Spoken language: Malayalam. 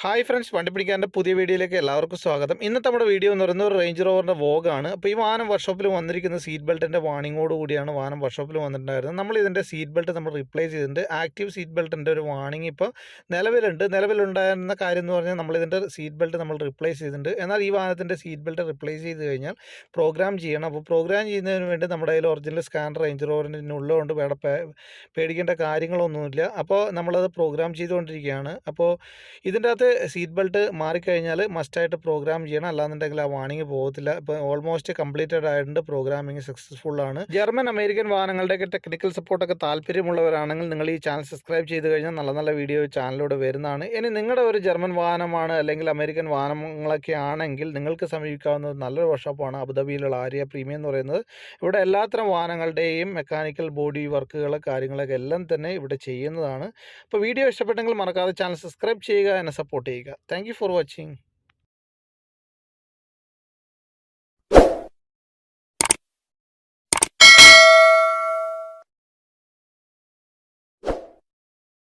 ഹായ് ഫ്രണ്ട്സ്, വണ്ടിപ്പിടിക്കാൻ്റെ പുതിയ വീഡിയോയിലേക്ക് എല്ലാവർക്കും സ്വാഗതം. ഇന്നത്തെ നമ്മുടെ വീഡിയോ എന്ന് പറയുന്നത് ഒരു റേഞ്ച് റോവറിൻ്റെ വോഗാണ്. അപ്പോൾ ഈ വാഹനം വർക്ക്ഷോപ്പിൽ വന്നിരിക്കുന്ന സീറ്റ് ബെൽറ്റിൻ്റെ വാണിങ്ങോട് കൂടിയാണ് വാഹനം വർക്ക്ഷോപ്പിൽ വന്നിട്ടുണ്ടായിരുന്നത്. നമ്മൾ ഇതിൻ്റെ സീറ്റ് ബെൽറ്റ് നമ്മൾ റീപ്ലേസ് ചെയ്തിട്ടുണ്ട്. ആക്റ്റീവ് സീറ്റ് ബെൽറ്റിൻ്റെ ഒരു വാണിംഗ് ഇപ്പോൾ നിലവിലുണ്ടായിരുന്ന കാര്യം എന്ന് പറഞ്ഞാൽ നമ്മളിതിൻ്റെ സീറ്റ് ബെൽറ്റ് നമ്മൾ റീപ്ലേസ് ചെയ്തിട്ടുണ്ട്. എന്നാൽ ഈ വാഹനത്തിൻ്റെ സീറ്റ് ബെൽറ്റ് റീപ്ലേസ് ചെയ്ത് കഴിഞ്ഞാൽ പ്രോഗ്രാം ചെയ്യണം. അപ്പോൾ പ്രോഗ്രാം ചെയ്യുന്നതിന് വേണ്ടി നമ്മുടെ കയ്യിൽ ഒറിജിനൽ സ്കാനർ റേഞ്ച് റോവറിൻ്റെ ഉള്ളതുകൊണ്ട് വേറെ പേടിക്കേണ്ട കാര്യങ്ങളൊന്നുമില്ല. അപ്പോൾ നമ്മളത് പ്രോഗ്രാം ചെയ്തുകൊണ്ടിരിക്കുകയാണ്. അപ്പോൾ ഇതിൻ്റെ അകത്ത് സീറ്റ് ബെൽറ്റ് മാറിക്കഴിഞ്ഞാൽ മസ്റ്റായിട്ട് പ്രോഗ്രാം ചെയ്യണം, അല്ലാന്നുണ്ടെങ്കിൽ ആ വാണിംഗ് പോകത്തില്ല. ഇപ്പോൾ ഓൾമോസ്റ്റ് കംപ്ലീറ്റഡ് ആയിട്ടുണ്ട്, പ്രോഗ്രാമിംഗ് സക്സസ്ഫുൾ ആണ്. ജർമ്മൻ അമേരിക്കൻ വാഹനങ്ങളുടെയൊക്കെ ടെക്നിക്കൽ സപ്പോർട്ടൊക്കെ താല്പര്യമുള്ളവരാണെങ്കിൽ നിങ്ങൾ ഈ ചാനൽ സബ്സ്ക്രൈബ് ചെയ്ത് കഴിഞ്ഞാൽ നല്ല നല്ല വീഡിയോ ചാനലിലൂടെ വരുന്നതാണ്. ഇനി നിങ്ങളുടെ ഒരു ജർമ്മൻ വാഹനമാണ് അല്ലെങ്കിൽ അമേരിക്കൻ വാഹനങ്ങളൊക്കെ ആണെങ്കിൽ നിങ്ങൾക്ക് സമീപിക്കാവുന്ന നല്ലൊരു വർക്ക്ഷോപ്പാണ് അബുദാബിയിലുള്ള ആര്യ പ്രീമിയം എന്ന് പറയുന്നത്. ഇവിടെ എല്ലാത്തരം വാഹനങ്ങളുടെയും മെക്കാനിക്കൽ ബോഡി വർക്കുകൾ കാര്യങ്ങളൊക്കെ എല്ലാം തന്നെ ഇവിടെ ചെയ്യുന്നതാണ്. അപ്പോൾ വീഡിയോ ഇഷ്ടപ്പെട്ടെങ്കിൽ മറക്കാതെ ചാനൽ സബ്സ്ക്രൈബ് ചെയ്യുക, എന്നെ സപ്പോർട്ട് ചെയ്യുക. Thank you for watching.